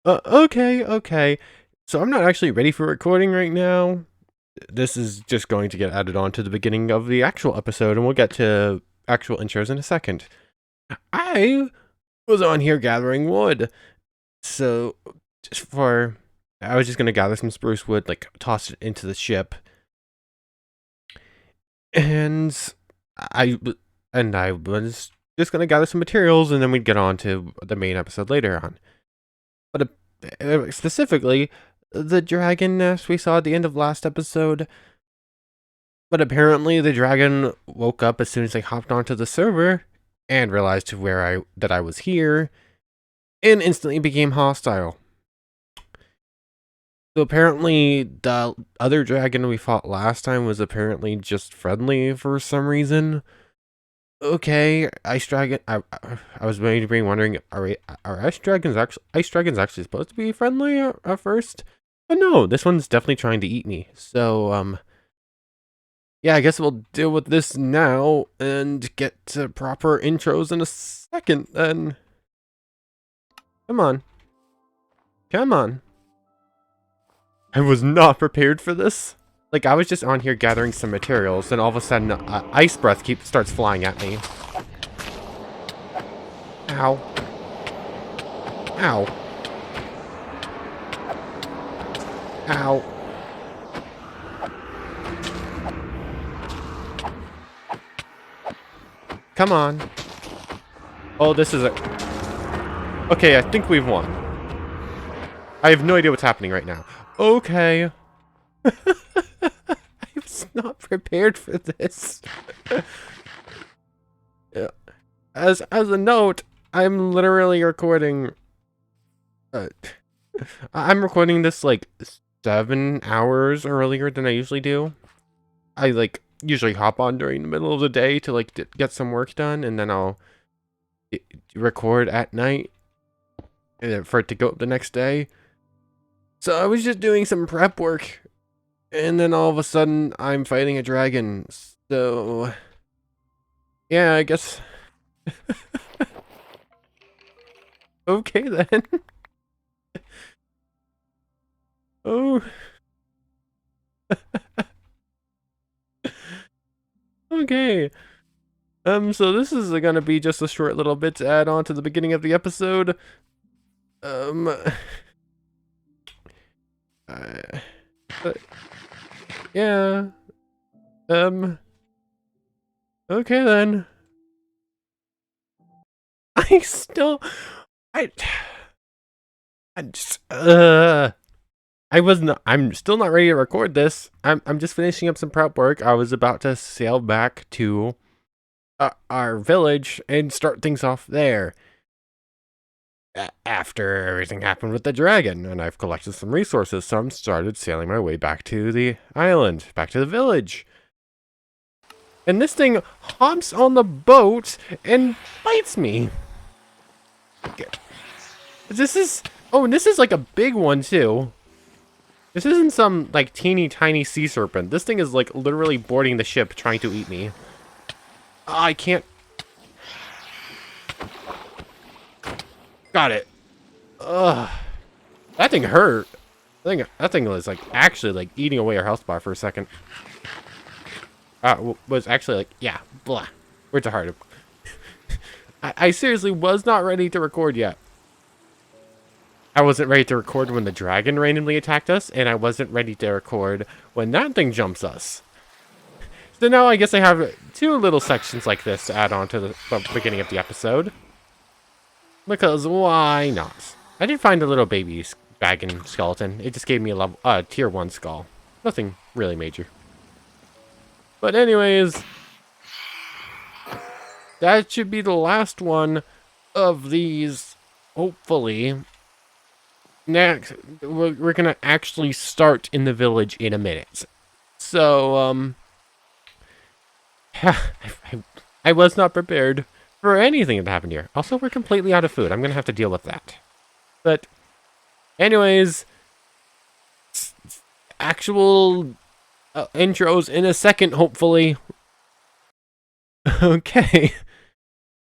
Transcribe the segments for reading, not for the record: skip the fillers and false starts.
Okay. So I'm not actually ready for recording right now. This is just going to get added on to the beginning of the actual episode, and we'll get to actual intros in a second. I was on here gathering wood. So, just for. I was just going to gather some spruce wood, like, toss it into the ship. And I. I was just going to gather some materials, and then we'd get on to the main episode later on. But specifically, the dragon nest we saw at the end of last episode. But apparently, the dragon woke up as soon as I hopped onto the server and realized that I was here, and instantly became hostile. So apparently, the other dragon we fought last time was apparently just friendly for some reason. Okay, ice dragon. I was wondering, are ice dragons actually supposed to be friendly at first? But no, this one's definitely trying to eat me. So yeah, I guess we'll deal with this now and get to proper intros in a second. Then, come on, come on. I was not prepared for this. Like, I was just on here gathering some materials, and all of a sudden, ice breath starts flying at me. Ow. Ow. Ow. Come on. Oh, this is a... Okay, I think we've won. I have no idea what's happening right now. Okay. I was not prepared for this. Yeah. As a note, I'm literally recording... I'm recording this, like, 7 hours earlier than I usually do. I, like, usually hop on during the middle of the day to, like, get some work done, and then I'll record at night for it to go up the next day. So I was just doing some prep work, and then all of a sudden I'm fighting a dragon. So yeah, I guess. Okay then. Oh. Okay. So this is gonna be just a short little bit to add on to the beginning of the episode. Yeah. Okay then. I still, I, I just, I'm still not ready to record this. I'm just finishing up some prep work. I was about to sail back to our village and start things off there. After everything happened with the dragon, and I've collected some resources, so I'm started sailing my way back to the island, back to the village. And this thing hops on the boat and bites me. This is, oh, and this is like a big one too. This isn't some, like, teeny tiny sea serpent. This thing is, like, literally boarding the ship trying to eat me. I can't. Got it. Ugh. That thing hurt. That thing was, like, actually, like, eating away our health bar for a second. Was actually, like, yeah, blah. Words are hard. I seriously was not ready to record yet. I wasn't ready to record when the dragon randomly attacked us, and I wasn't ready to record when that thing jumps us. So now I guess I have 2 little sections like this to add on to the beginning of the episode. Because why not? I did find a little baby dragon skeleton. It just gave me a tier 1 skull. Nothing really major. But anyways, that should be the last one of these, hopefully. Next, we're gonna actually start in the village in a minute. So, I was not prepared for anything that happened here. Also, we're completely out of food. I'm gonna have to deal with that. But, anyways, actual intros in a second, hopefully. Okay.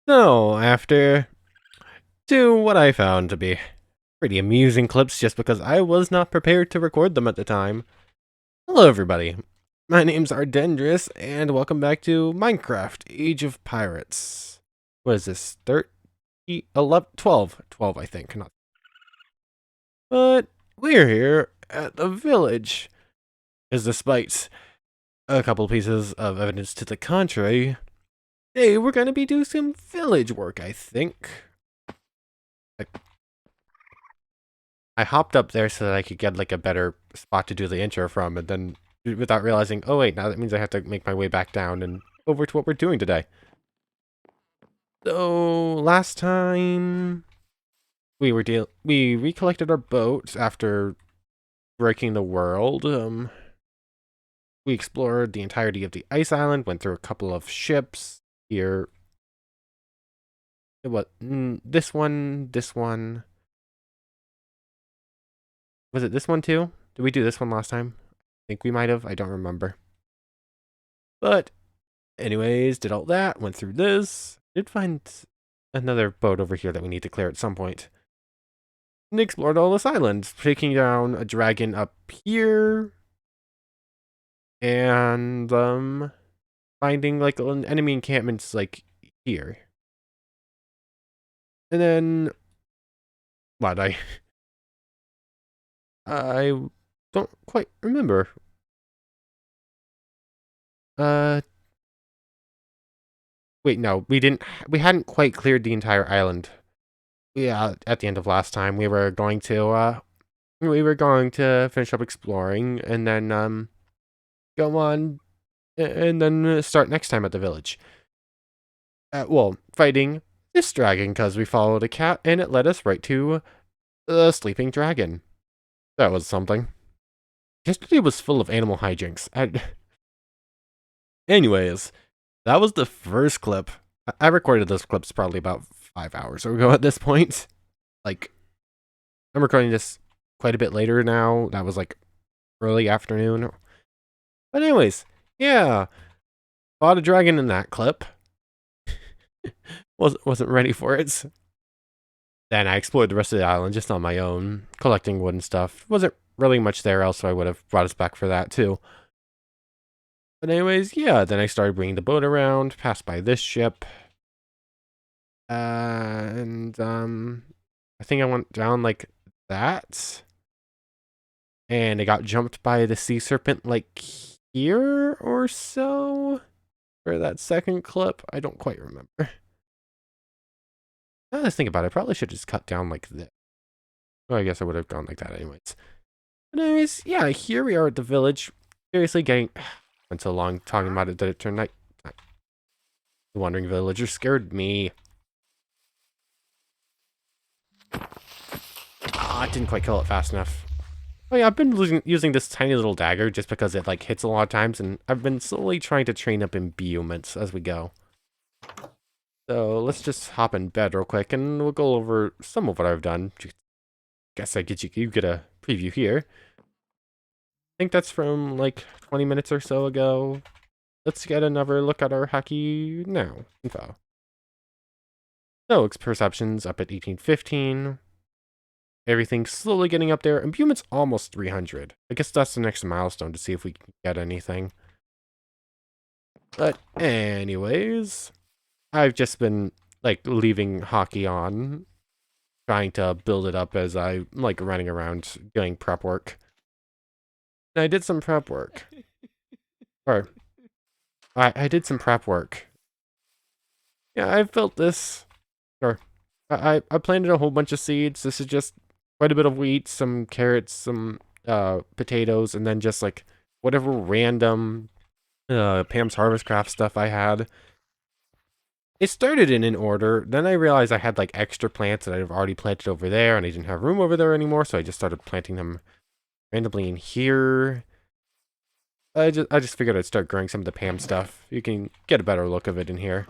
So, after what I found to be Pretty amusing clips just because I was not prepared to record them at the time. Hello everybody, my name's Ardendris, and welcome back to Minecraft Age of Pirates. What is this, 13, 11, 12, 12 I think, not. But we're here at the village, because despite a couple pieces of evidence to the contrary, today we're going to be doing some village work, I think. I hopped up there so that I could get like a better spot to do the intro from, and then without realizing, oh wait, now that means I have to make my way back down and over to what we're doing today. So last time we recollected our boat after breaking the world. We explored the entirety of the ice island, went through a couple of ships here. What? This one. Was it this one too? Did we do this one last time? I think we might have. I don't remember. But anyways, did all that, went through this. Did find another boat over here that we need to clear at some point. And explored all this island, taking down a dragon up here. And finding like an enemy encampments like here. And then what I don't quite remember. Wait, no, we hadn't quite cleared the entire island. Yeah, at the end of last time we were going to finish up exploring and then go on and then start next time at the village. Well, fighting this dragon because we followed a cat and it led us right to the sleeping dragon. That was something. Yesterday was full of animal hijinks. Anyways, that was the first clip. I recorded those clips probably about 5 hours ago at this point. Like, I'm recording this quite a bit later now. That was like early afternoon. But anyways, yeah. Fought a dragon in that clip. Wasn't ready for it. Then I explored the rest of the island just on my own, collecting wood and stuff. Wasn't really much there else, so I would have brought us back for that too. But anyways, yeah, then I started bringing the boat around, passed by this ship. And I think I went down like that. And I got jumped by the sea serpent like here or so. For that second clip, I don't quite remember. Now that I think about it, I probably should just cut down like this. Well, I guess I would have gone like that anyways. But anyways, yeah, here we are at the village. Seriously getting... Went so long talking about it that it turned night. The wandering villager scared me. Ah, it didn't quite kill it fast enough. Oh yeah, I've been using this tiny little dagger just because it like hits a lot of times, and I've been slowly trying to train up imbuements as we go. So let's just hop in bed real quick, and we'll go over some of what I've done. Guess I get you get a preview here. I think that's from like 20 minutes or so ago. Let's get another look at our hacky now info. So perceptions up at 1815. Everything's slowly getting up there. Imbuement's almost 300. I guess that's the next milestone to see if we can get anything. But anyways, I've just been like leaving hockey on, trying to build it up as I'm like running around doing prep work. And I did some prep work. Or I did some prep work. Yeah, I've built this. Or I planted a whole bunch of seeds. This is just quite a bit of wheat, some carrots, some potatoes, and then just like whatever random Pam's Harvest Craft stuff I had. It started in an order, then I realized I had like extra plants that I've already planted over there, and I didn't have room over there anymore, so I just started planting them randomly in here. I just figured I'd start growing some of the Pam stuff. You can get a better look of it in here.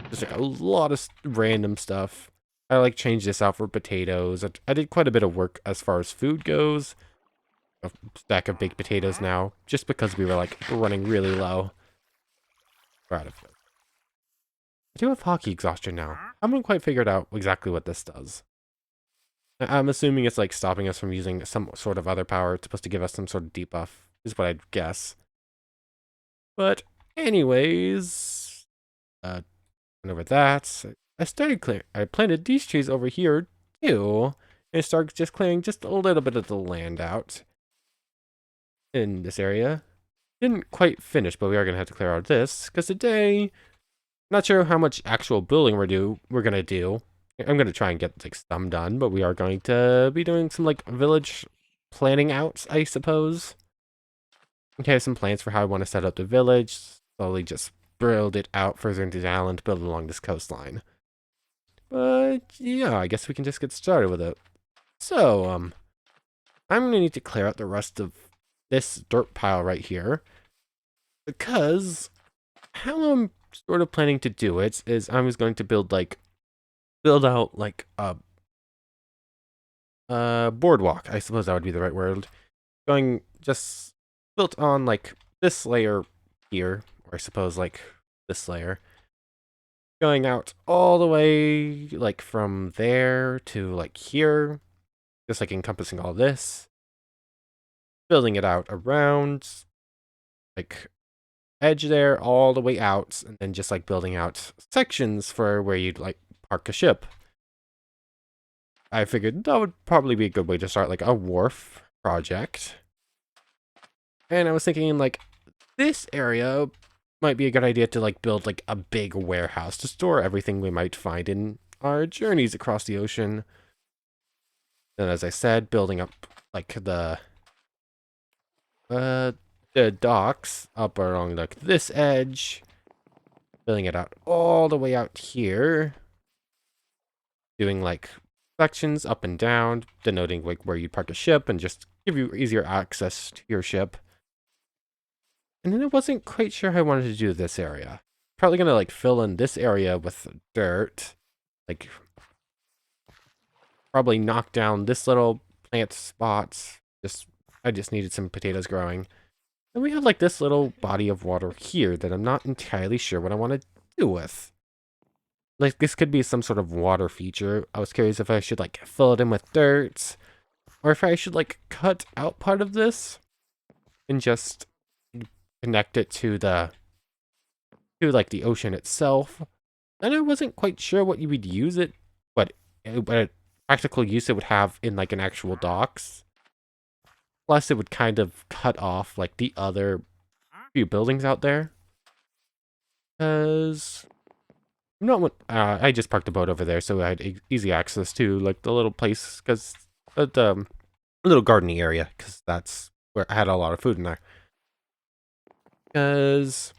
Just like a lot of random stuff. I like changed this out for potatoes. I did quite a bit of work as far as food goes. A stack of baked potatoes now, just because we were like running really low. We're out of food. I do have hockey exhaustion now. I haven't quite figured out exactly what this does. I'm assuming it's like stopping us from using some sort of other power. It's supposed to give us some sort of debuff, is what I'd guess. But anyways, and over that, I started clearing. I planted these trees over here too, and started just clearing just a little bit of the land out in this area. Didn't quite finish, but we are gonna have to clear out this because today, not sure how much actual building we're gonna do. I'm gonna try and get like some done, but we are going to be doing some like village planning out, I suppose. Okay, some plans for how I want to set up the village. Slowly just build it out further into the island, build along this coastline. But yeah, I guess we can just get started with it. So, I'm gonna need to clear out the rest of this dirt pile right here, because how I'm sort of planning to do it is I was going to build out like a boardwalk. I suppose that would be the right word. Going just built on like this layer here, or I suppose like this layer. Going out all the way like from there to like here, just like encompassing all this. Building it out around like edge there all the way out, and then just like building out sections for where you'd like park a ship. I figured that would probably be a good way to start like a wharf project. And I was thinking like this area might be a good idea to like build like a big warehouse to store everything we might find in our journeys across the ocean. And as I said, building up like the docks up along like this edge, building it out all the way out here, doing like sections up and down, denoting like where you park a ship and just give you easier access to your ship. And then I wasn't quite sure how I wanted to do this area. Probably gonna like fill in this area with dirt, like probably knock down this little plant spot. I just needed some potatoes growing. And we have like this little body of water here that I'm not entirely sure what I want to do with. Like this could be some sort of water feature. I was curious if I should like fill it in with dirt, or if I should like cut out part of this and just connect it to like the ocean itself. And I wasn't quite sure what you would use it, what practical use it would have in like an actual docks. Plus, it would kind of cut off like the other few buildings out there. Because I'm not what I just parked the boat over there, so I had easy access to like the little place, because the little gardeny area, because that's where I had a lot of food in there. Because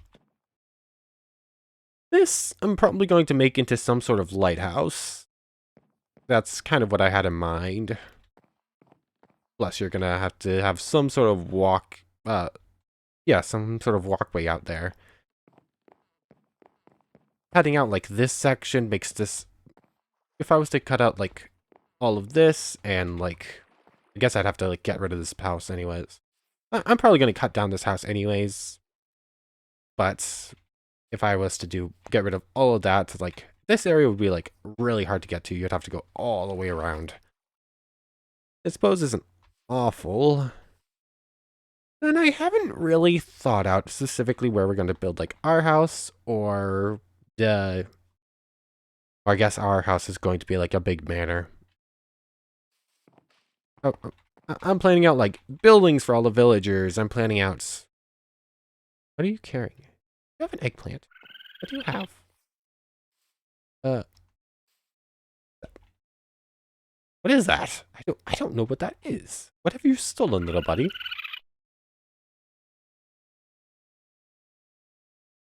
this I'm probably going to make into some sort of lighthouse. That's kind of what I had in mind. Plus, you're gonna have to have some sort of some sort of walkway out there. Cutting out like this section makes this, if I was to cut out like all of this and like, I guess I'd have to like get rid of this house anyways. I'm probably gonna cut down this house anyways, but if I was to get rid of all of that, like this area would be like really hard to get to. You'd have to go all the way around. I suppose isn't awful. And I haven't really thought out specifically where we're going to build like our house, or I guess our house is going to be like a big manor. Oh, I'm planning out like buildings for all the villagers. I'm planning out. What are you carrying? You have an eggplant. What do you have? What is that? I don't know what that is. What have you stolen, little buddy?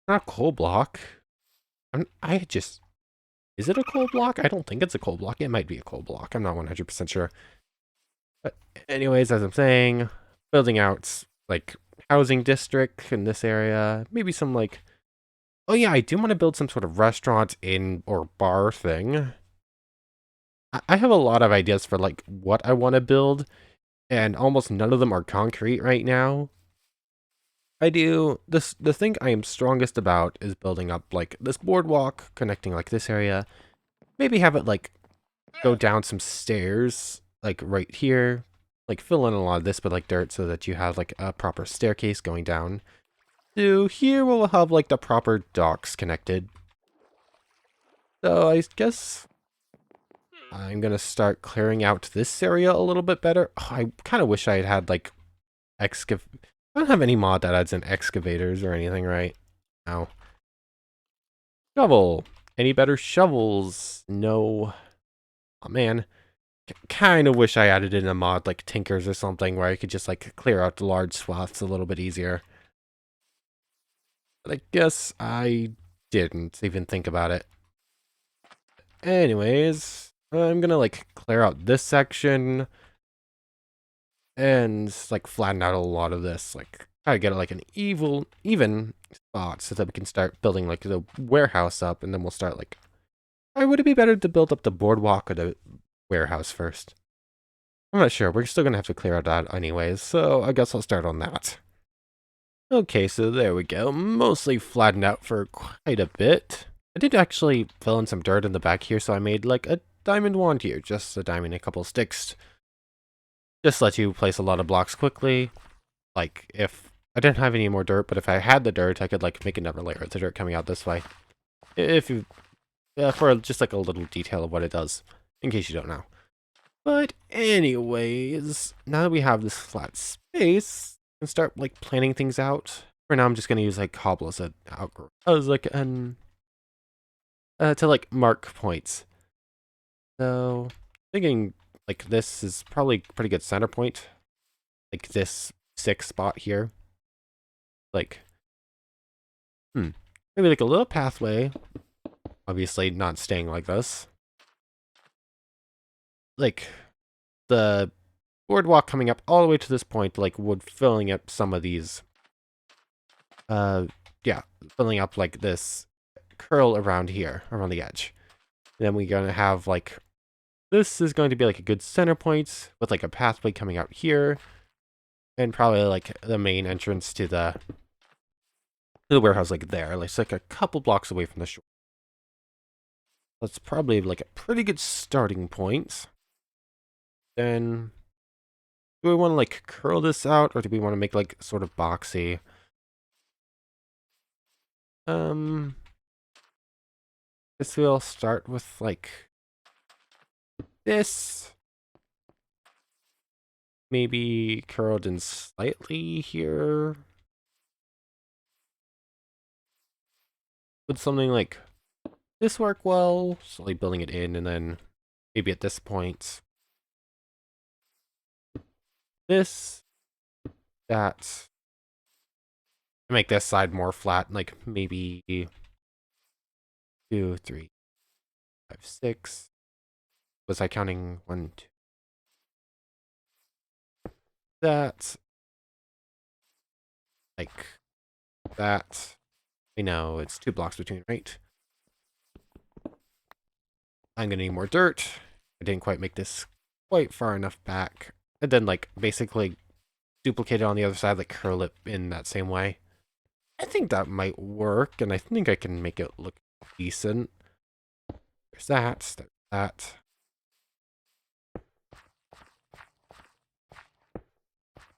Not a coal block. Is it a coal block? I don't think it's a coal block. It might be a coal block. I'm not 100% sure. But anyways, as I'm saying, building out like housing district in this area. Maybe some like, oh yeah, I do want to build some sort of restaurant or bar thing. I have a lot of ideas for like what I want to build, and almost none of them are concrete right now. The thing I am strongest about is building up like this boardwalk connecting like this area. Maybe have it like go down some stairs, like right here, like fill in a lot of this, but like dirt so that you have like a proper staircase going down. So here we'll have like the proper docks connected. So I guess I'm gonna start clearing out this area a little bit better. Oh, I kind of wish I had like I don't have any mod that adds in excavators or anything right now. Shovel. Any better shovels? No. Oh man. Kind of wish I added in a mod like Tinkers or something where I could just like clear out the large swaths a little bit easier. But I guess I didn't even think about it. Anyways, I'm gonna like clear out this section and like flatten out a lot of this, like try to get like an even spot so that we can start building like the warehouse up, and then we'll start like, would it be better to build up the boardwalk or the warehouse first? I'm not sure. We're still gonna have to clear out that anyways, so I guess I'll start on that. Okay, so there we go. Mostly flattened out for quite a bit. I did actually fill in some dirt in the back here, so I made like a diamond wand here. Just a diamond and a couple sticks. Just let you place a lot of blocks quickly. Like, if I didn't have any more dirt, but if I had the dirt, I could like make another layer of the dirt coming out this way. If you, for just like a little detail of what it does, in case you don't know. But anyways, now that we have this flat space, we can start like planning things out. For now, I'm just gonna use like cobble as like an to like mark points. So thinking like this is probably a pretty good center point. Like this 6 spot here. Like, maybe like a little pathway. Obviously not staying like this. Like the boardwalk coming up all the way to this point, like would filling up some of these. Yeah, filling up like this curl around here, around the edge. And then we're gonna have like, this is going to be like a good center point with like a pathway coming out here. And probably like the main entrance to the warehouse like there. Like a couple blocks away from the shore. That's probably like a pretty good starting point. Then, do we want to like curl this out, or do we want to make like sort of boxy? Guess we'll start with like this. Maybe curled in slightly here. Would something like this work well? Slowly building it in, and then maybe at this point, this, that. Make this side more flat, like maybe 2, 3, 5, 6. Was I counting 1, 2? That, like that. I know it's 2 blocks between, right? I'm gonna need more dirt. I didn't quite make this quite far enough back. And then like basically duplicate it on the other side, like curl it in that same way. I think that might work, and I think I can make it look decent. There's that, there's that.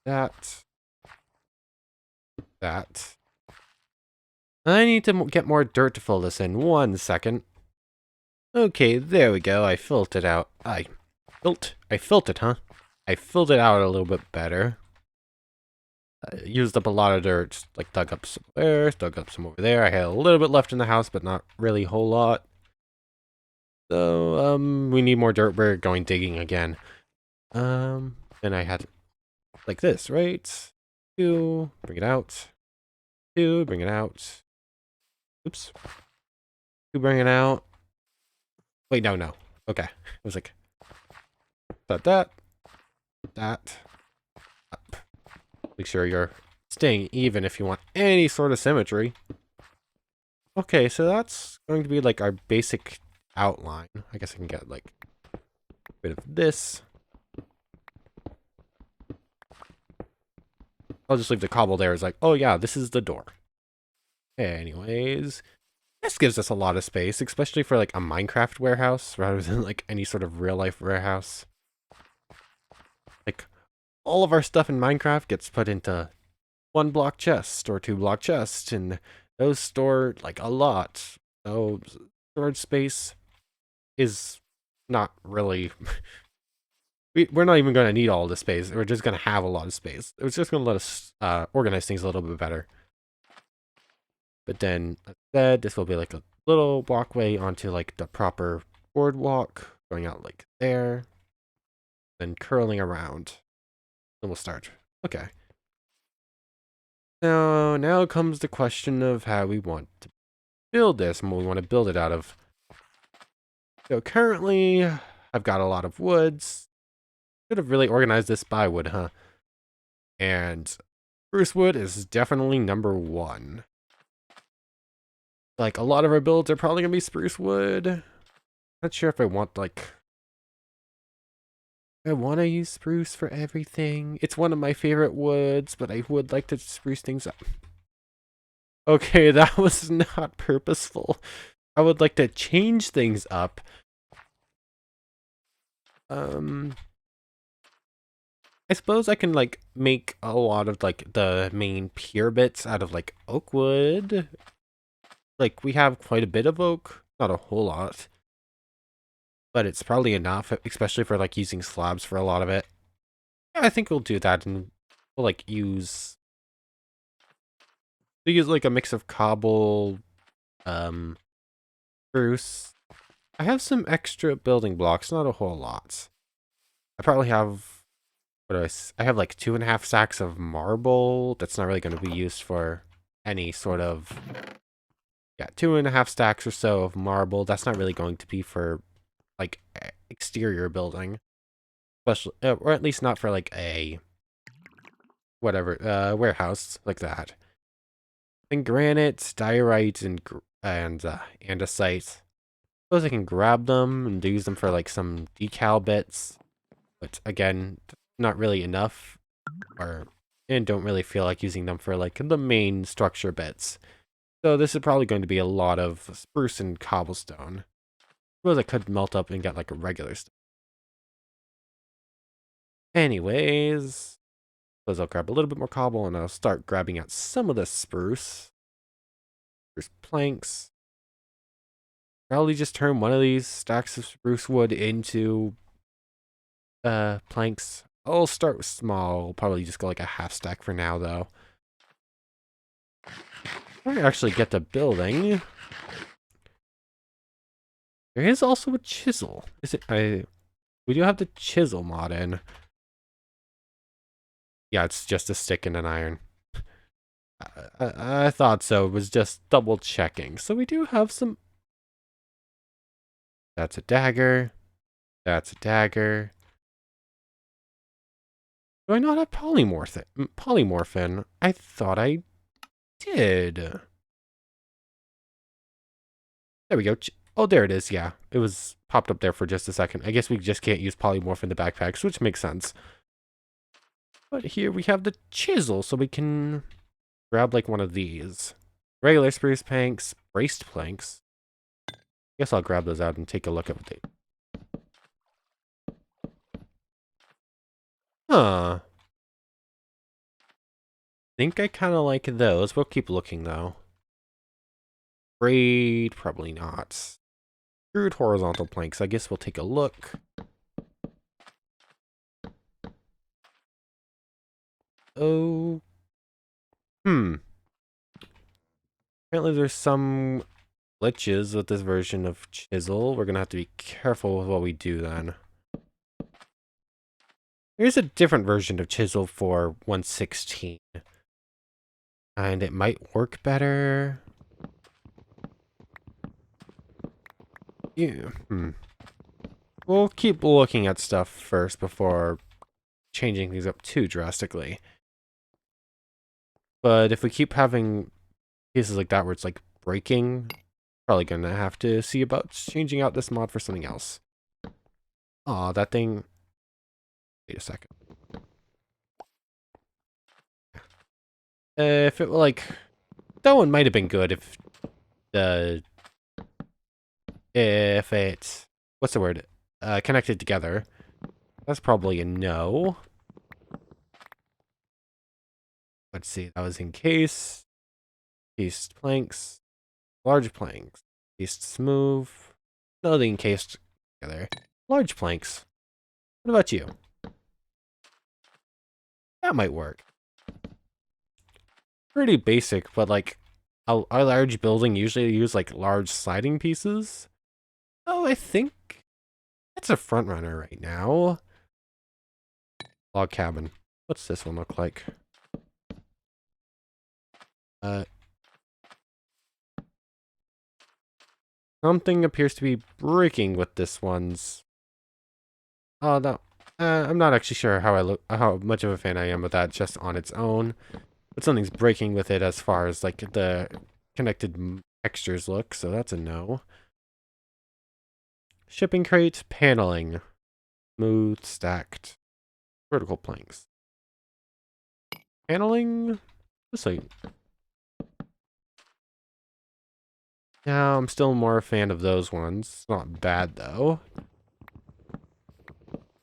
That. I need to get more dirt to fill this in. 1 second. Okay, there we go. I filled it out. I filled it, huh? I filled it out a little bit better. I used up a lot of dirt. Like dug up some there, dug up some over there. I had a little bit left in the house, but not really a whole lot. So, we need more dirt. We're going digging again. Then I had like this, right? 2, bring it out. 2, bring it out. Oops. 2, bring it out. Wait, no. Okay. It was like that. Up. Make sure you're staying even if you want any sort of symmetry. Okay, so that's going to be like our basic outline. I guess I can get like rid of this. I'll just leave the cobble there as like, oh yeah, this is the door. Anyways, This gives us a lot of space, especially for like a Minecraft warehouse rather than like any sort of real life warehouse. Like all of our stuff in Minecraft gets put into 1 block chest or 2 block chest, and those store like a lot. So storage space is not really. We're not even going to need all the space. We're just going to have a lot of space. It's just going to let us organize things a little bit better. But then instead, this will be like a little walkway onto like the proper boardwalk, going out like there, then curling around. Then we'll start. Okay. Now comes the question of how we want to build this and what we want to build it out of. So currently, I've got a lot of woods. Should have really organized this by wood, huh? And spruce wood is definitely number 1. Like, a lot of our builds are probably gonna be spruce wood. Not sure if I want, like... I want to use spruce for everything. It's one of my favorite woods, but I would like to spruce things up. Okay, that was not purposeful. I would like to change things up. I suppose I can, like, make a lot of, like, the main pier bits out of, like, oak wood. Like, we have quite a bit of oak. Not a whole lot. But it's probably enough, especially for, like, using slabs for a lot of it. Yeah, I think we'll do that, and we'll, like, use... We'll use, like, a mix of cobble, spruce. I have some extra building blocks, not a whole lot. I probably have... I have like 2.5 sacks of marble. That's not really going to be used for any sort of... Yeah, 2.5 stacks or so of marble. That's not really going to be for like exterior building. Especially, or at least not for like a... whatever, warehouse like that. And granite, diorite, and andesite. Suppose I can grab them and use them for like some decal bits. But again, not really enough, and don't really feel like using them for like the main structure bits. So this is probably going to be a lot of spruce and cobblestone. Suppose I could melt up and get like a regular stuff. Anyways, suppose I'll grab a little bit more cobble and I'll start grabbing out some of the spruce. Spruce planks. Probably just turn one of these stacks of spruce wood into planks. I'll start with small. Probably just go like a half stack for now, though. Before I actually get to building, there is also a chisel. Is it? We do have the chisel mod in. Yeah, it's just a stick and an iron. I thought so. It was just double checking. So we do have some. That's a dagger. That's a dagger. Do I not have polymorphin? I thought I did. There we go. Oh, there it is. Yeah, it was popped up there for just a second. I guess we just can't use polymorph in the backpacks, which makes sense. But here we have the chisel, so we can grab like one of these. Regular spruce planks, braced planks. Guess I'll grab those out and take a look at what they... Huh. Think I kind of like those. We'll keep looking, though. Braid, probably not. Screwed horizontal planks. I guess we'll take a look. Oh. Apparently there's some glitches with this version of chisel. We're gonna have to be careful with what we do then. Here's a different version of chisel for 1.16. And it might work better. Yeah. We'll keep looking at stuff first before changing things up too drastically. But if we keep having cases like that where it's like breaking, probably gonna have to see about changing out this mod for something else. Aw, that thing... Wait a second. If it were like... That one might have been good if the if it's, what's the word? Connected together. That's probably a no. Let's see, that was encased. Encased planks. Large planks. Encased smooth. No, the encased together. Large planks. What about you? That might work. Pretty basic, but like a large building usually use like large sliding pieces. Oh, I think that's a front runner right now. Log cabin. What's this one look like? Something appears to be breaking with this one's. Oh no, I'm not actually sure how much of a fan I am of that just on its own. But something's breaking with it as far as like the connected textures look, so that's a no. Shipping crate, paneling, smooth, stacked, vertical planks. Paneling, just like. Yeah, I'm still more a fan of those ones. Not bad though.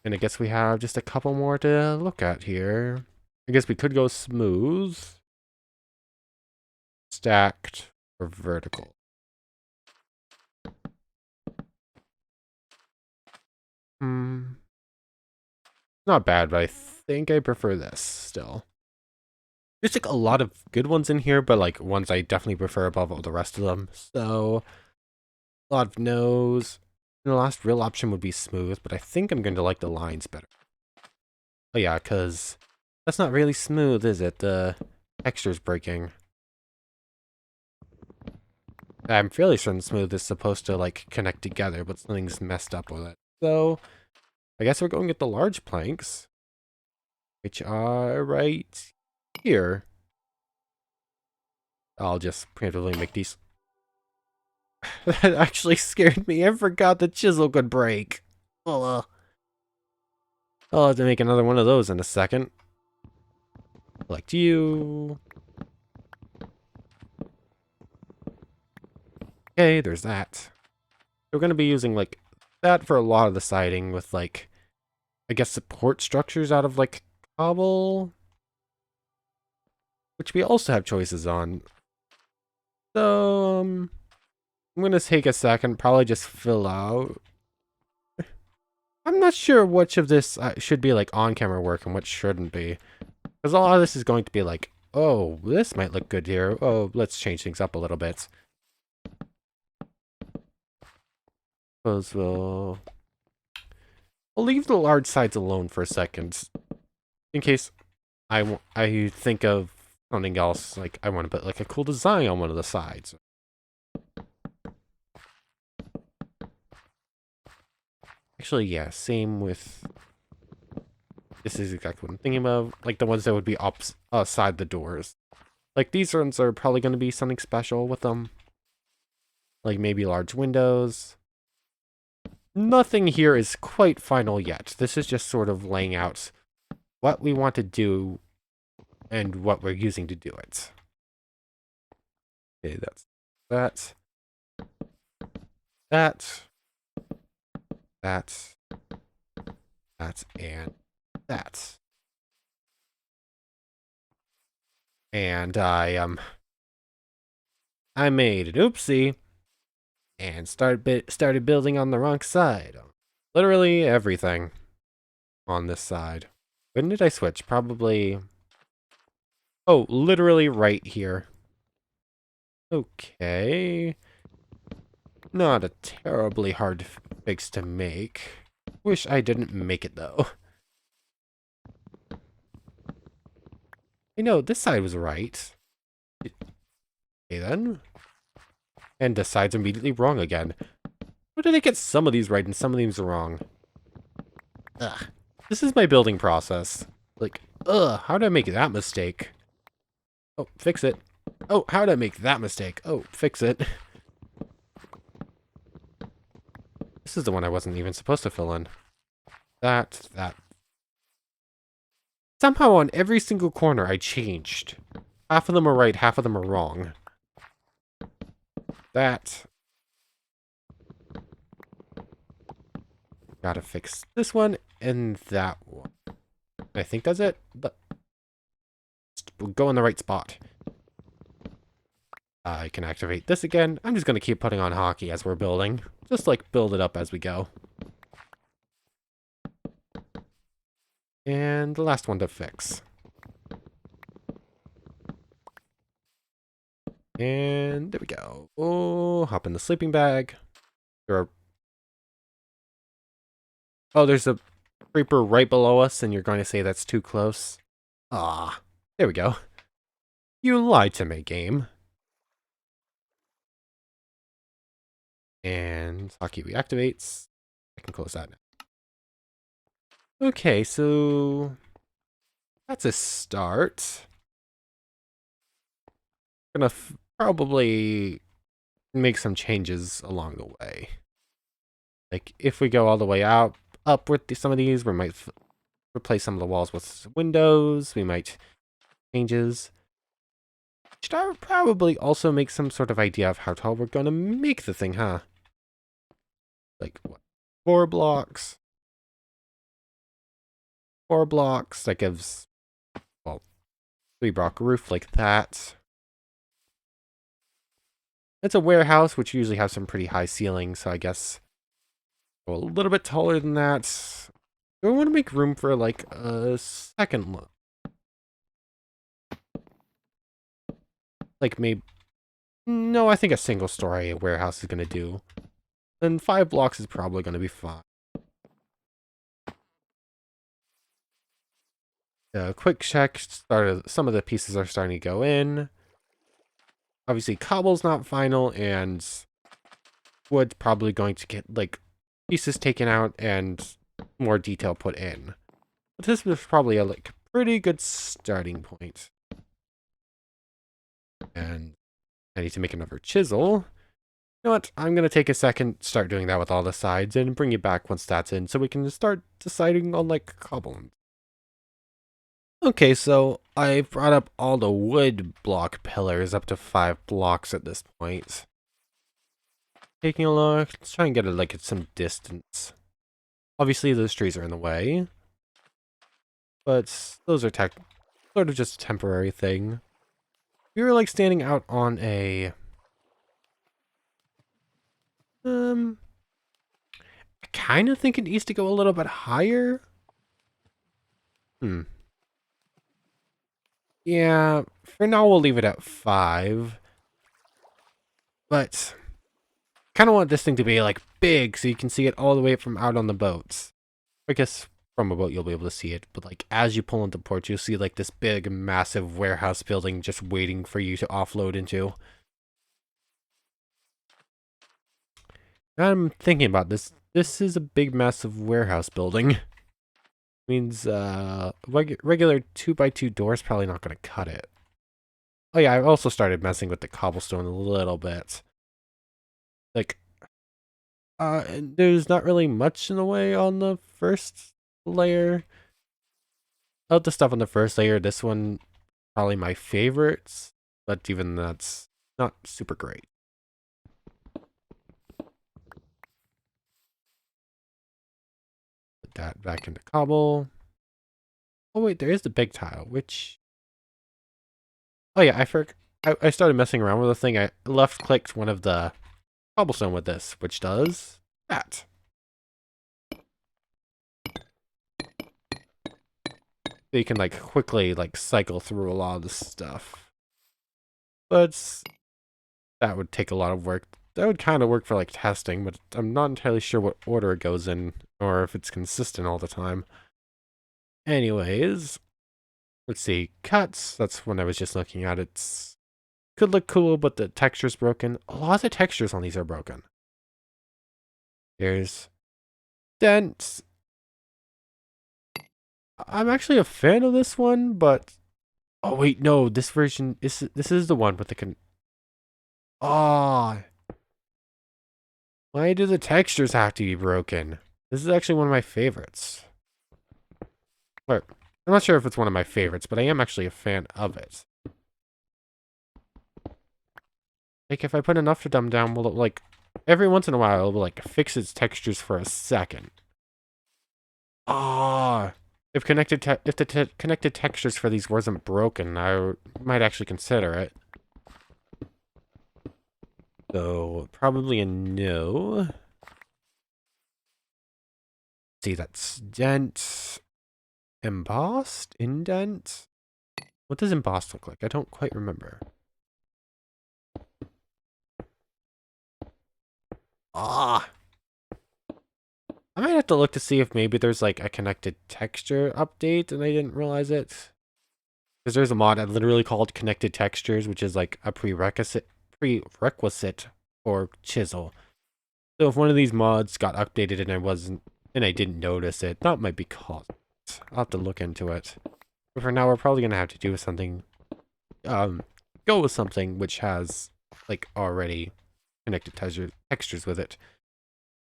And I guess we have just a couple more to look at here. I guess we could go smooth, stacked, or vertical. Not bad, but I think I prefer this still. There's like a lot of good ones in here, but like ones I definitely prefer above all the rest of them. So, a lot of no's. And the last real option would be smooth, but I think I'm going to like the lines better. Oh yeah, because that's not really smooth, is it? The texture's breaking. I'm fairly certain smooth is supposed to like connect together, but something's messed up with it. So, I guess we're going with the large planks, which are right here. I'll just preemptively make these. That actually scared me. I forgot the chisel could break. I'll have to make another one of those in a second. Select you. Okay, there's that. We're going to be using like that for a lot of the siding with like, I guess support structures out of like cobble, which we also have choices on. So, I'm going to take a second, probably just fill out. I'm not sure which of this should be like on-camera work and what shouldn't be. Because a lot of this is going to be like, oh, this might look good here. Oh, let's change things up a little bit. Suppose we'll leave the large sides alone for a second. In case I think of something else, like I want to put like a cool design on one of the sides. Actually, yeah, same with... This is exactly what I'm thinking about. Like the ones that would be outside the doors. Like these ones are probably going to be something special with them. Like maybe large windows. Nothing here is quite final yet. This is just sort of laying out what we want to do and what we're using to do it. Okay, that's that. That. That. That. And that. And I made an oopsie and started building on the wrong side. Literally everything on this side. When did I switch? Probably... Oh, literally right here. Okay. Not a terribly hard fix to make. Wish I didn't make it, though. I know, this side was right. Okay, then. And the side's immediately wrong again. How did I get some of these right and some of these wrong? Ugh. This is my building process. Like, ugh, how did I make that mistake? Oh, fix it. Oh, how did I make that mistake? Oh, fix it. This is the one I wasn't even supposed to fill in. That. Somehow on every single corner I changed. Half of them are right, half of them are wrong. That. Gotta fix this one and that one. I think that's it, but we'll go in the right spot. I can activate this again. I'm just gonna keep putting on hockey as we're building. Just like build it up as we go. And the last one to fix. And there we go. Oh, hop in the sleeping bag. Oh, there's a creeper right below us, and you're going to say that's too close. Ah, there we go. You lied to me, game. And hockey reactivates. I can close that now. Okay, so that's a start. Gonna probably make some changes along the way. Like if we go all the way up with some of these, we might replace some of the walls with windows. We might changes. Should I probably also make some sort of idea of how tall we're gonna make the thing, huh? Like what? 4 blocks. 4 blocks. That gives, well, 3-block roof like that. It's a warehouse, which usually has some pretty high ceilings, so I guess go a little bit taller than that. Do I want to make room for like a second look? Like maybe, no, I think a single story warehouse is gonna do. Then 5 blocks is probably gonna be fine. Quick check, some of the pieces are starting to go in. Obviously, cobble's not final, and wood's probably going to get, like, pieces taken out and more detail put in. But this was probably a, like, pretty good starting point. And I need to make another chisel. You know what? I'm going to take a second, start doing that with all the sides, and bring you back once that's in, so we can start deciding on, like, cobble. Okay, so I brought up all the wood block pillars up to 5 blocks at this point. Taking a look, let's try and get it like at some distance. Obviously those trees are in the way, but those are sort of just a temporary thing. We were like standing out on a I kind of think it needs to go a little bit higher. Yeah, for now we'll leave it at 5. But kind of want this thing to be like big so you can see it all the way from out on the boats. I guess from a boat you'll be able to see it, but like as you pull into port, you'll see like this big, massive warehouse building just waiting for you to offload into. I'm thinking about this. This is a big, massive warehouse building. Means regular 2x2 doors probably not going to cut it. Oh yeah, I also started messing with the cobblestone a little bit. Like, there's not really much in the way on the first layer. Of the stuff on the first layer, this one probably my favorites, but even that's not super great. Put that back into cobble. Oh wait, there is the big tile, which... Oh yeah, I started messing around with the thing. I left-clicked one of the cobblestone with this, which does that. So you can like quickly like cycle through a lot of the stuff. But that would take a lot of work. That would kind of work for like testing, but I'm not entirely sure what order it goes in or if it's consistent all the time. Anyways, let's see. Cuts, that's when I was just looking at it. Could look cool, but the texture's broken. A lot of the textures on these are broken. There's dents. I'm actually a fan of this one, but oh wait, no, this version this is the one with the oh, why do the textures have to be broken? This is actually one of my favorites. Or, I'm not sure if it's one of my favorites, but I am actually a fan of it. Like if I put enough to dumb down, will it like every once in a while it will like fix its textures for a second. Ah, if the connected textures for these wasn't broken, I might actually consider it. So probably a no. See, that's dent, embossed, indent. What does embossed look like? I don't quite remember. Ah, I might have to look to see if maybe there's like a connected texture update and I didn't realize it. Because there's a mod that literally called connected textures, which is like a prerequisite for chisel. So if one of these mods got updated and I didn't notice it, that might be caused. I'll have to look into it. But for now, we're probably gonna have to do something, go with something which has like already connected textures with it.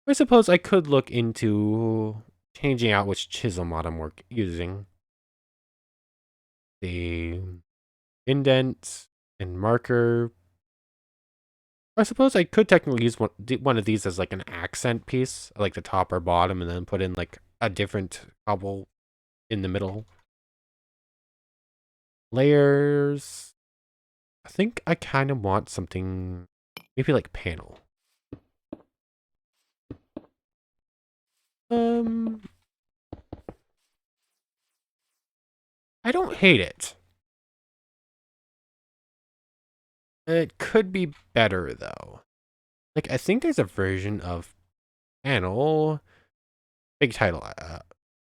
I suppose I could look into changing out which chisel mod I'm using. The indent and marker. I suppose I could technically use one of these as like an accent piece, like the top or bottom, and then put in like a different cobble in the middle. Layers. I think I kind of want something, maybe like panel. Um, I don't hate it. It could be better though. Like I think there's a version of panel, big title,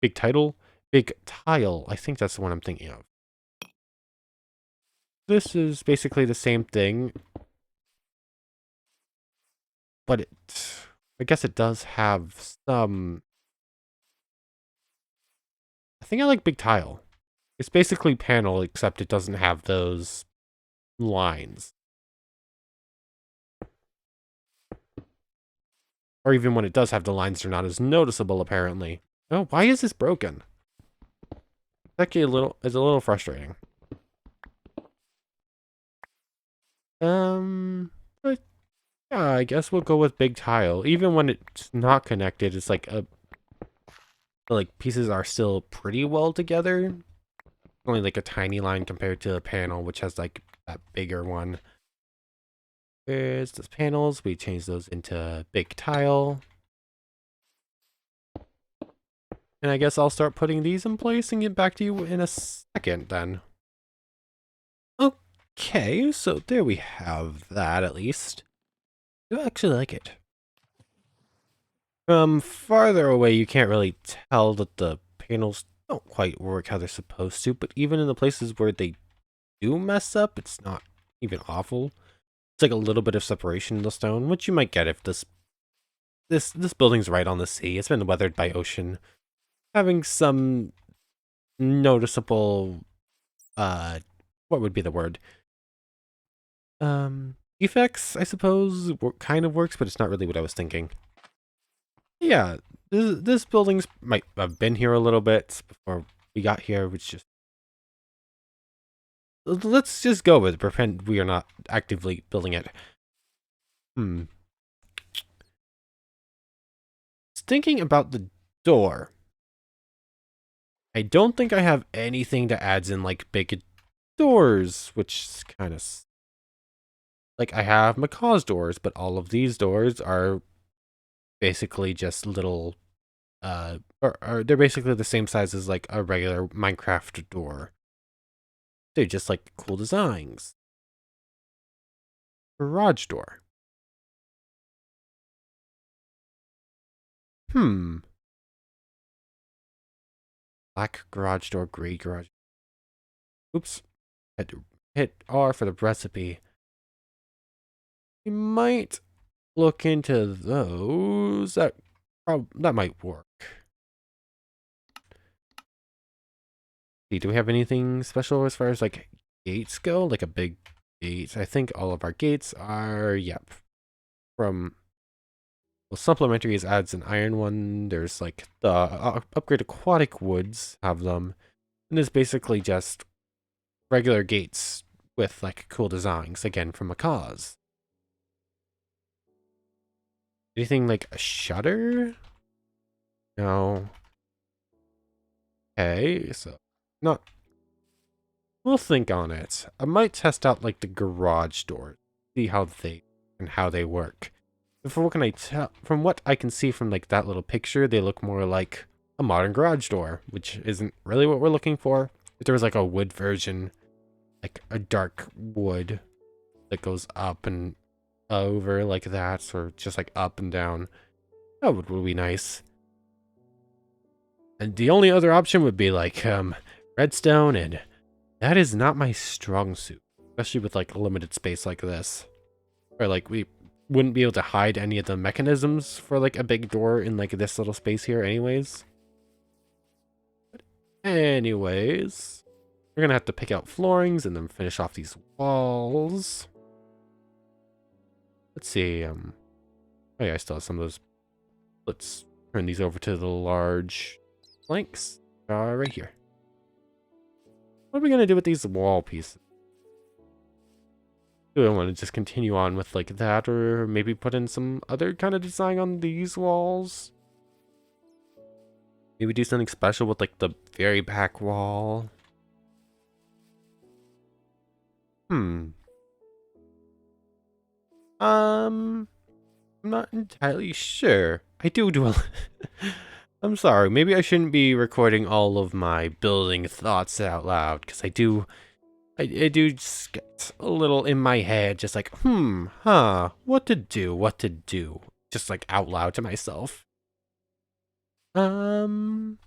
big title, big tile. I think that's the one I'm thinking of. This is basically the same thing, but I guess it does have some. I think I like big tile. It's basically panel, except it doesn't have those lines. Or even when it does have the lines, they're not as noticeable, apparently. Oh, why is this broken? It's actually it's a little frustrating. But yeah, I guess we'll go with big tile. Even when it's not connected, it's like like pieces are still pretty well together. Only like a tiny line compared to a panel, which has like that bigger one. There's those panels. We change those into big tile. And I guess I'll start putting these in place and get back to you in a second then. Okay, so there we have that at least. I actually like it. From farther away, you can't really tell that the panels don't quite work how they're supposed to, but even in the places where they do mess up, it's not even awful. It's like a little bit of separation in the stone, which you might get if this building's right on the sea. It's been weathered by ocean, having some noticeable what would be the word? Effects, I suppose, kind of works, but it's not really what I was thinking. Yeah, this building's might have been here a little bit before we got here, which just let's just go with pretend we are not actively building it. Thinking about the door. I don't think I have anything that adds in like big doors, which is kind of like I have Macaw's doors, but all of these doors are basically just little or they're basically the same size as like a regular Minecraft door. They're just like cool designs. Garage door. Black garage door, gray garage. Oops. Had to hit R for the recipe. We might look into those. That might work. See, do we have anything special as far as like gates go? Like a big gate? I think all of our gates are, yep. From, well, supplementaries adds an iron one. There's like the upgrade aquatic woods have them. And it's basically just regular gates with like cool designs, again, from Macaw's. Anything like a shutter? No. Okay, so not. We'll think on it. I might test out like the garage doors, see how they work. And from what can I tell? From what I can see from like that little picture, they look more like a modern garage door, which isn't really what we're looking for. If there was like a wood version, like a dark wood that goes up and over like that, or just like up and down, that would be nice. And the only other option would be like redstone, and that is not my strong suit, especially with like limited space like this. Or like we wouldn't be able to hide any of the mechanisms for like a big door in like this little space here anyways. But anyways, we're gonna have to pick out floorings and then finish off these walls. Let's see, oh yeah, I still have some of those. Let's turn these over to the large planks, right here. What are we gonna do with these wall pieces? Do I want to just continue on with like that, or maybe put in some other kind of design on these walls? Maybe do something special with like the very back wall. I'm not entirely sure. I do a I'm sorry, maybe I shouldn't be recording all of my building thoughts out loud, because I do just get a little in my head, just like, what to do, just like out loud to myself. Let's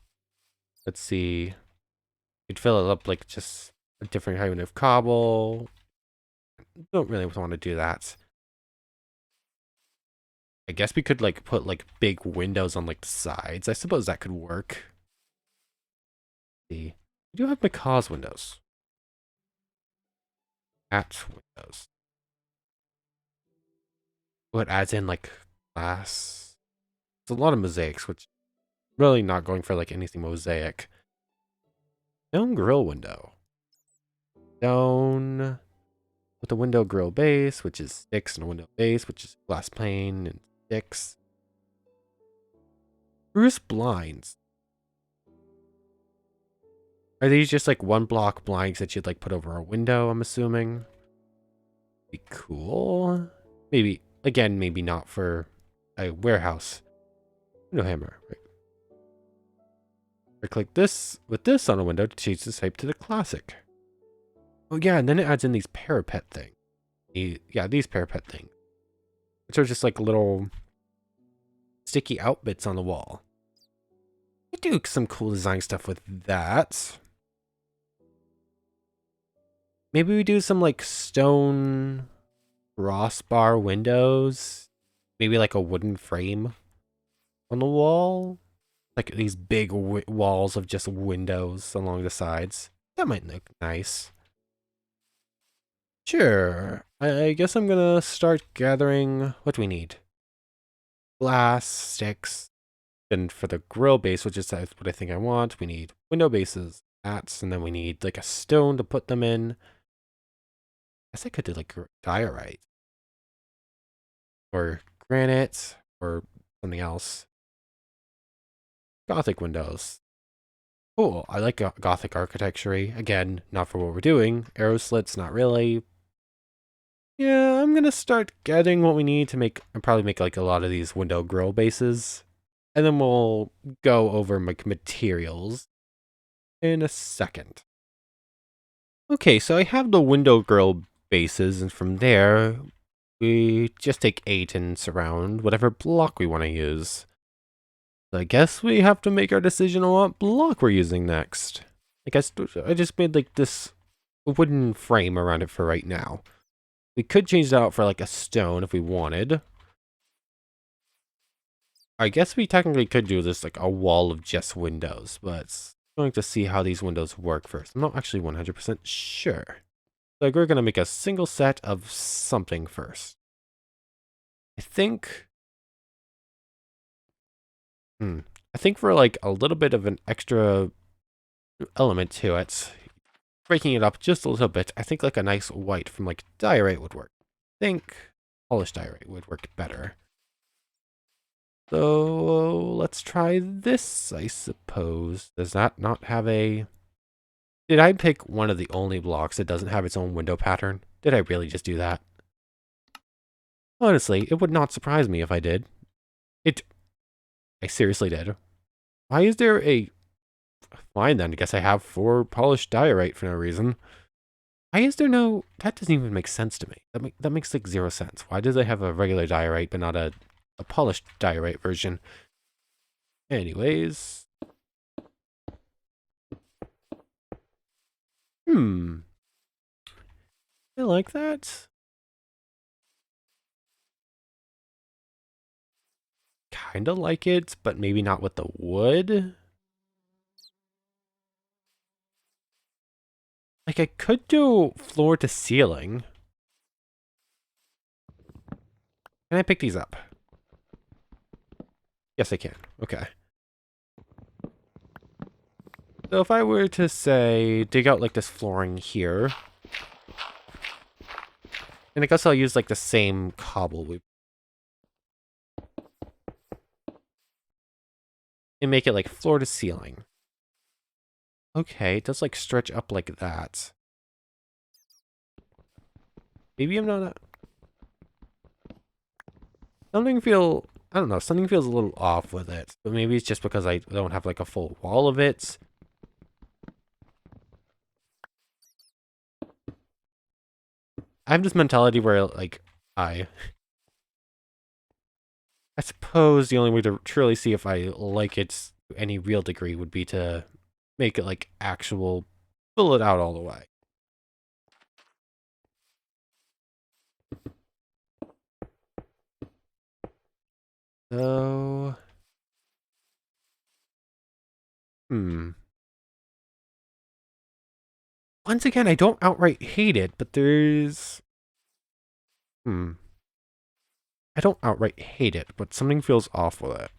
see. You'd fill it up like just a different kind of cobble. Don't really want to do that. I guess we could like put like big windows on like the sides. I suppose that could work. See, we do have macaw's windows. At windows. Oh, it adds in like glass. It's a lot of mosaics, which really not going for like anything mosaic. Stone grill window. Stone with a window grill base, which is sticks, and a window base, which is glass pane and sticks. Spruce blinds. Are these just like one block blinds that you'd like put over a window, I'm assuming? Be cool. Maybe, again, maybe not for a warehouse. No hammer. Right click this with this on a window to change the shape to the classic. Oh yeah, and then it adds in these parapet things. These parapet things. Which are just like little sticky out bits on the wall. You do some cool design stuff with that. Maybe we do some like stone crossbar windows. Maybe like a wooden frame on the wall. Like these big walls of just windows along the sides. That might look nice. Sure. I guess I'm gonna start gathering what we need. Glass, sticks. And for the grill base, which is what I think I want, we need window bases, mats, and then we need like a stone to put them in. I guess I could do like diorite. Or granite, or something else. Gothic windows. Cool, I like Gothic architecture. Again, not for what we're doing. Arrow slits, not really. Yeah, I'm gonna start getting what we need to make, and probably make like a lot of these window grill bases. And then we'll go over like materials in a second. Okay, so I have the window grill bases, and from there, we just take 8 and surround whatever block we want to use. So I guess we have to make our decision on what block we're using next. I guess I just made like this wooden frame around it for right now. We could change that out for like a stone if we wanted. I guess we technically could do this like a wall of just windows, but I'm going to see how these windows work first. I'm not actually 100% sure. So we're going to make a single set of something first. I think for like a little bit of an extra element to it, breaking it up just a little bit, I think like a nice white from like diorite would work. I think polished diorite would work better. So let's try this, I suppose. Does that not have a... Did I pick one of the only blocks that doesn't have its own window pattern? Did I really just do that? Honestly, it would not surprise me if I did. I seriously did. Why is there a... Fine then, I guess I have 4 polished diorite for no reason. Why is there no... That doesn't even make sense to me. That makes like 0 sense. Why does I have a regular diorite but not a polished diorite version? Anyways... I like that. Kinda like it, but maybe not with the wood. Like, I could do floor to ceiling. Can I pick these up? Yes, I can. Okay. So if I were to, say, dig out, like, this flooring here. And I guess I'll use, like, the same cobble and make it, like, floor to ceiling. Okay, it does, like, stretch up like that. Maybe I'm not... Something I don't know, something feels a little off with it. But maybe it's just because I don't have, like, a full wall of it. I have this mentality where, like, I suppose the only way to truly see if I like it to any real degree would be to make it, like, actual... Fill it out all the way. So... Once again, I don't outright hate it, but there's... I don't outright hate it, but something feels off with it.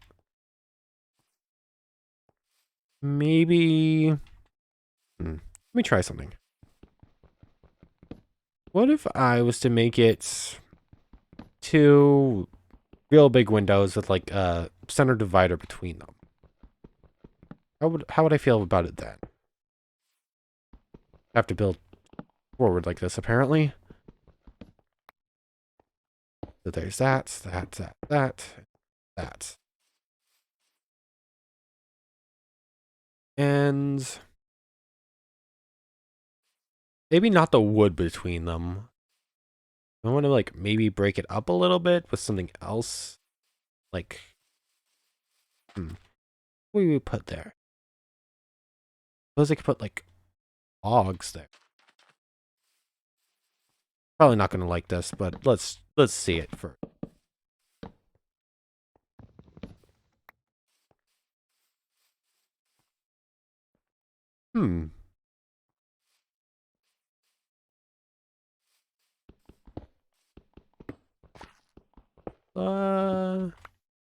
Maybe... Let me try something. What if I was to make it 2 real big windows with, like, a center divider between them? How would I feel about it then? I have to build forward like this, apparently. So there's that. And maybe not the wood between them. I want to, like, maybe break it up a little bit with something else. Like, what do we put there? Suppose I could put, like, logs there. Probably not going to like this, but let's see it first.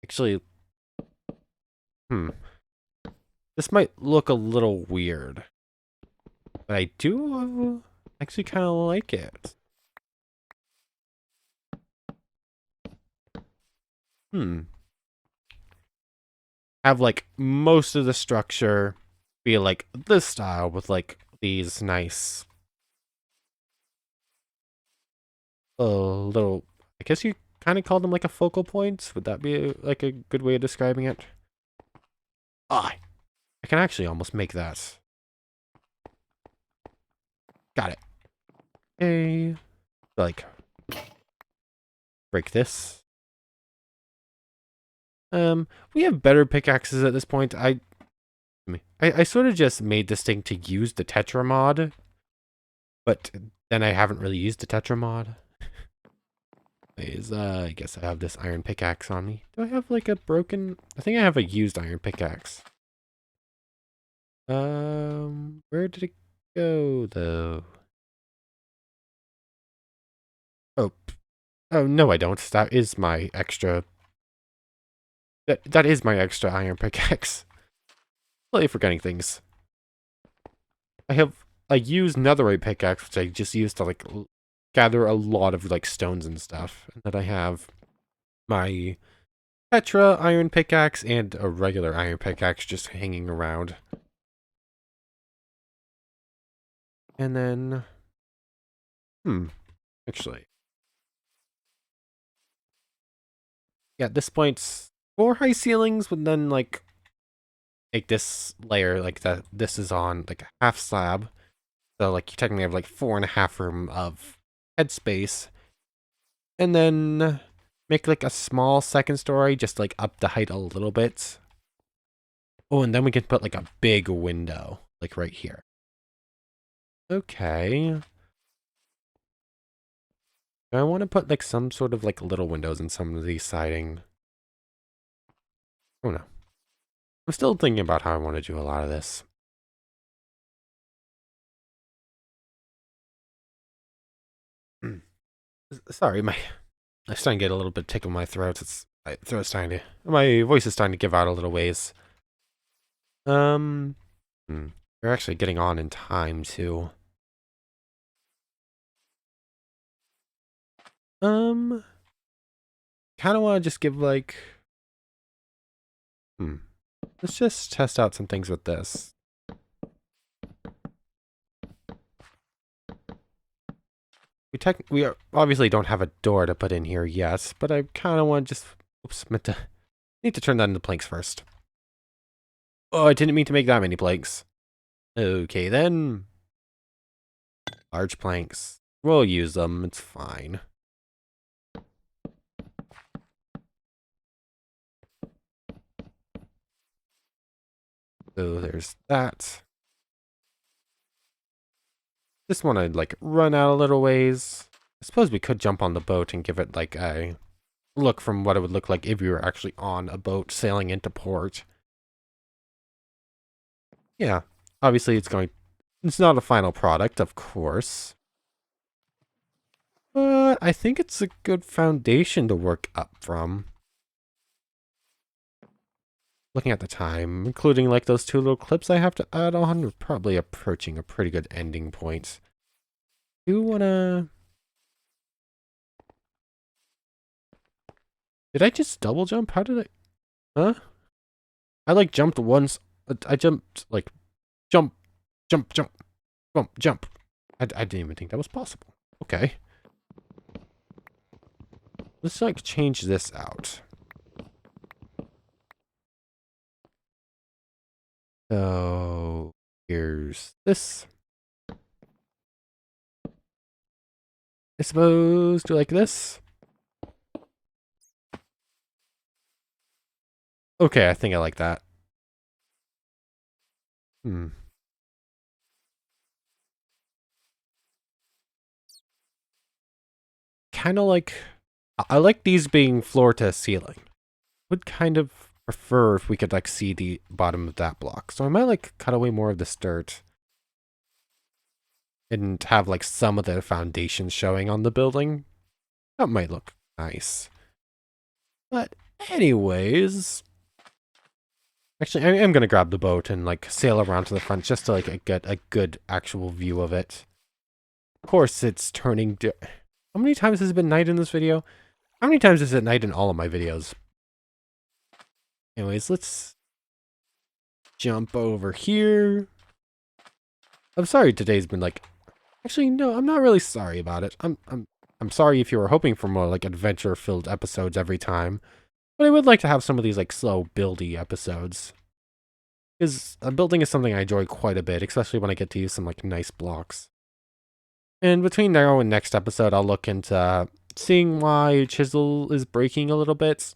Actually, this might look a little weird, but I do actually kind of like it. Have, like, most of the structure be, like, this style with, like, these nice little, I guess you kind of call them, like, a focal point. Would that be like a good way of describing it? I can actually almost make that. Got it. Okay. Like, break this. We have better pickaxes at this point. I sort of just made this thing to use the Tetra mod, but then I haven't really used the Tetra mod. I guess I have this iron pickaxe on me. Do I have, like, a broken... I think I have a used iron pickaxe. Where did it go, though? Oh, no, I don't. That is my extra... That is my extra iron pickaxe. Slightly forgetting things. I have a used netherite pickaxe, which I just used to, like, gather a lot of, like, stones and stuff. And then I have my Petra iron pickaxe and a regular iron pickaxe just hanging around. And then, actually, yeah, at this point, 4 high ceilings would then like make this layer like that. This is on like a half slab, so like you technically have like 4.5 room of headspace, and then make like a small second story, just like up the height a little bit. Oh, and then we can put like a big window, like right here. Okay. I want to put like some sort of like little windows in some of these siding. Oh no. I'm still thinking about how I want to do a lot of this. Sorry, my I'm starting to get a little bit tickle in my throat. My throat's starting to, my voice is starting to give out a little ways. Um, We're actually getting on in time too. Kind of want to just give like, let's just test out some things with this. We obviously don't have a door to put in here yet, but I kind of want to just, need to turn that into planks first. Oh, I didn't mean to make that many planks. Okay then. Large planks. We'll use them, it's fine. So there's that. This one I'd like run out a little ways. I suppose we could jump on the boat and give it like a look from what it would look like if you were actually on a boat sailing into port. Yeah, obviously it's not a final product, of course. But I think it's a good foundation to work up from. Looking at the time, including like those 2 little clips I have to add on, we're probably approaching a pretty good ending point. Do you wanna... Did I just double jump? How did I... Huh? I like jumped once. I jumped like jump, jump, jump, bump, jump. I didn't even think that was possible. Okay. Let's like change this out. So here's this. I suppose do like this. Okay, I think I like that. Kind of like, I like these being floor to ceiling. Would kind of prefer if we could like see the bottom of that block. So I might like cut away more of this dirt and have like some of the foundations showing on the building. That might look nice. But anyways, actually, I'm gonna grab the boat and like sail around to the front just to like get a good actual view of it. Of course, it's turning. How many times has it been night in this video? How many times is it night in all of my videos? Anyways, let's jump over here. I'm sorry today's been like. Actually, no, I'm not really sorry about it. I'm sorry if you were hoping for more like adventure-filled episodes every time, but I would like to have some of these like slow buildy episodes. Because building is something I enjoy quite a bit, especially when I get to use some like nice blocks. And between now and next episode, I'll look into seeing why Chisel is breaking a little bit,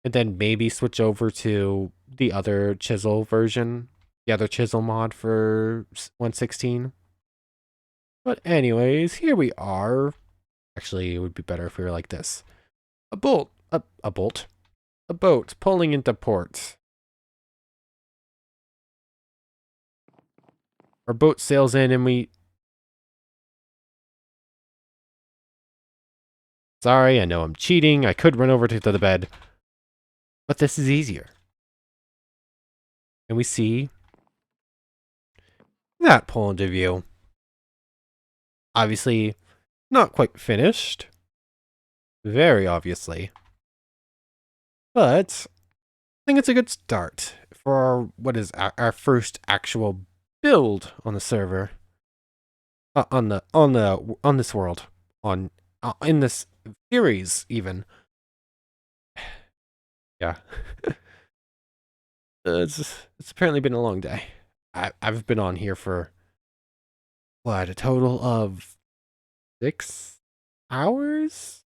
and then maybe switch over to the other Chisel version, the other Chisel mod for 116. But anyways, here we are. Actually, it would be better if we were like this. A bolt. A bolt. A boat pulling into port. Our boat sails in and we... Sorry, I know I'm cheating. I could run over to the bed. But this is easier. And we see that pull into view. Obviously, not quite finished. Very obviously. But I think it's a good start for what is our first actual build on the server, on this world, on in this series even. Yeah, it's apparently been a long day. I've been on here for what, a total of 6 hours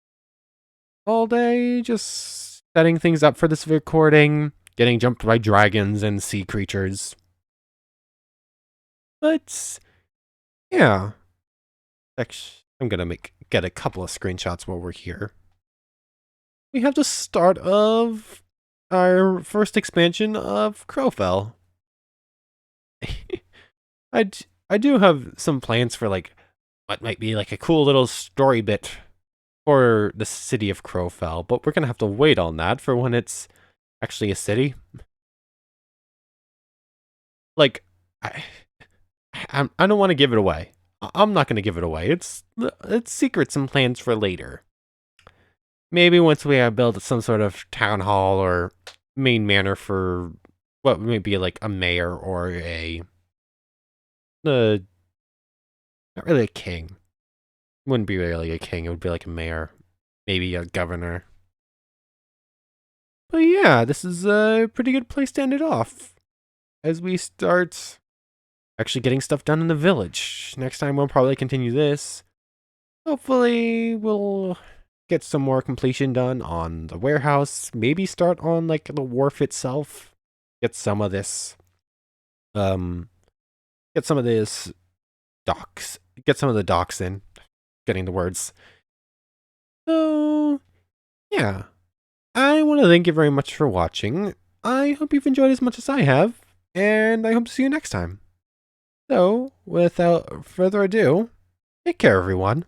all day, just setting things up for this recording, getting jumped by dragons and sea creatures. But yeah, actually, I'm gonna get a couple of screenshots while we're here. We have the start of our first expansion of Crowfell. I do have some plans for like what might be like a cool little story bit for the city of Crowfell, but we're gonna have to wait on that for when it's actually a city. Like, I don't want to give it away. I'm not gonna give it away. It's secrets and plans for later. Maybe once we have built some sort of town hall or main manor for what may be like a mayor or uh, not really a king. Wouldn't be really a king. It would be like a mayor, maybe a governor. But yeah, this is a pretty good place to end it off as we start actually getting stuff done in the village. Next time we'll probably continue this. Hopefully we'll get some more completion done on the warehouse. Maybe start on like the wharf itself. Get some of this um get some of this docks. Get some of the docks in. Getting the words. So yeah. I want to thank you very much for watching. I hope you've enjoyed as much as I have, and I hope to see you next time. So, without further ado, take care, everyone.